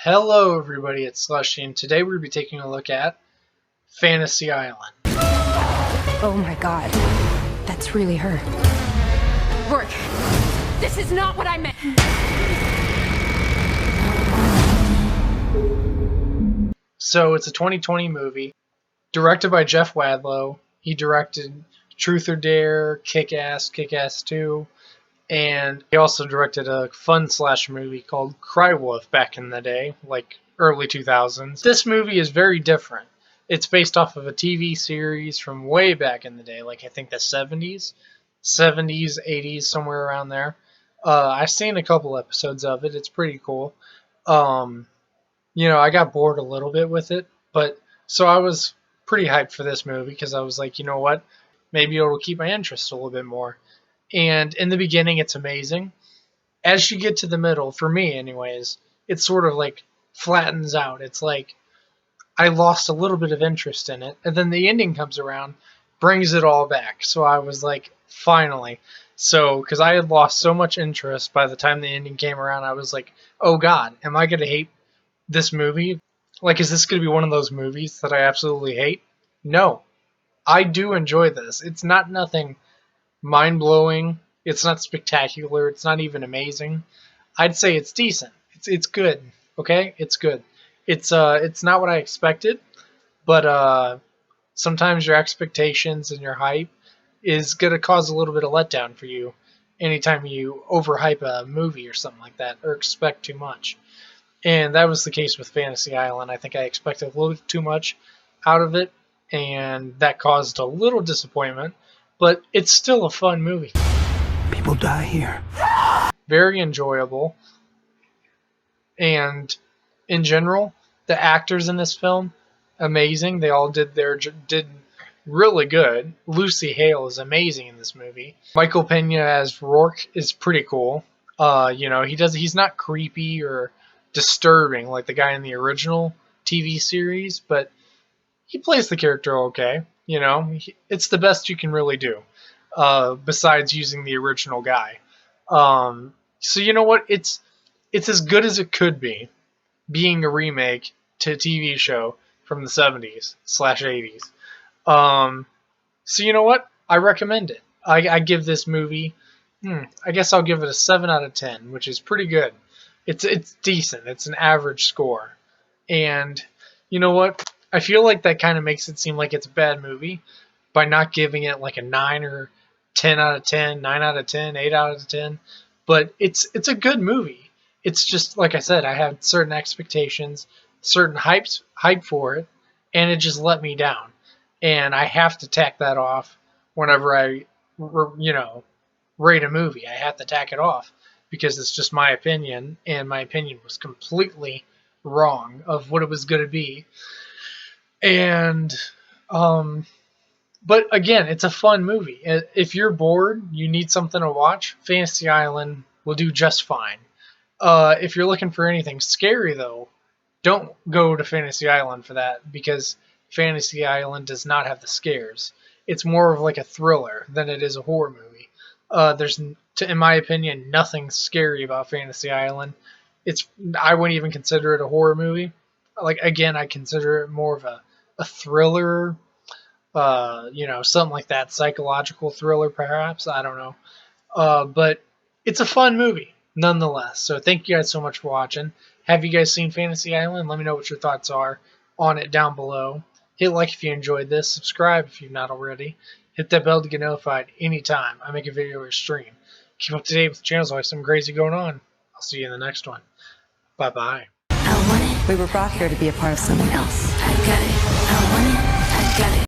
Hello everybody, it's SLUSHIE, and today we're going to be taking a look at Fantasy Island. Oh my god, that's really her. Rourke, this is not what I meant. So it's a 2020 movie, directed by Jeff Wadlow. He directed Truth or Dare, Kick-Ass, Kick-Ass 2, and he also directed a fun slasher movie called Cry Wolf back in the day, like early 2000s. This movie is very different. It's based off of a TV series from way back in the day, like I think the 70s, 80s, somewhere around there. I've seen a couple episodes of it. It's pretty cool. I got bored a little bit with it, but so I was pretty hyped for this movie because I was like, you know what? Maybe it'll keep my interest a little bit more. And in the beginning, it's amazing. As you get to the middle, for me anyways, it sort of like flattens out. It's like I lost a little bit of interest in it. And then the ending comes around, brings it all back. So I was like, finally. So, because I had lost so much interest by the time the ending came around, I was like, oh God, am I going to hate this movie? Like, is this going to be one of those movies that I absolutely hate? No. I do enjoy this. It's not nothing mind-blowing. It's not spectacular. It's not even amazing. I'd say it's decent. It's good. Okay? It's good. It's not what I expected, but sometimes your expectations and your hype is going to cause a little bit of letdown for you anytime you overhype a movie or something like that or expect too much. And that was the case with Fantasy Island. I think I expected a little too much out of it, and that caused a little disappointment, but it's still a fun movie. People die here. Very enjoyable. And in general, the actors in this film, amazing. They all did really good. Lucy Hale is amazing in this movie. Michael Pena as Rourke is pretty cool. He's not creepy or disturbing like the guy in the original TV series, but he plays the character okay. It's the best you can really do, besides using the original guy. So you know what? It's as good as it could be, being a remake to a TV show from the 70s/80s. So you know what? I recommend it. I give this movie, I guess I'll give it a 7 out of 10, which is pretty good. It's decent. It's an average score. And you know what? I feel like that kind of makes it seem like it's a bad movie by not giving it like a 9 or 10 out of 10, 9 out of 10, 8 out of 10. But it's a good movie. It's just, like I said, I had certain expectations, certain hype for it, and it just let me down. And I have to tack that off whenever I, rate a movie. I have to tack it off because it's just my opinion, and my opinion was completely wrong of what it was going to be. And, but again, it's a fun movie. If you're bored, you need something to watch, Fantasy Island will do just fine. If you're looking for anything scary, though, don't go to Fantasy Island for that, because Fantasy Island does not have the scares. It's more of like a thriller than it is a horror movie. There's, in my opinion, nothing scary about Fantasy Island. I wouldn't even consider it a horror movie. Like, again, I consider it more of a thriller, something like that, psychological thriller, perhaps. I don't know. But it's a fun movie, nonetheless. So thank you guys so much for watching. Have you guys seen Fantasy Island? Let me know what your thoughts are on it down below. Hit like if you enjoyed this. Subscribe if you've not already. Hit that bell to get notified anytime I make a video or stream. Keep up to date with the channel. There's always something crazy going on. I'll see you in the next one. Bye-bye. We were brought here to be a part of something else. I got it. I want it. I got it.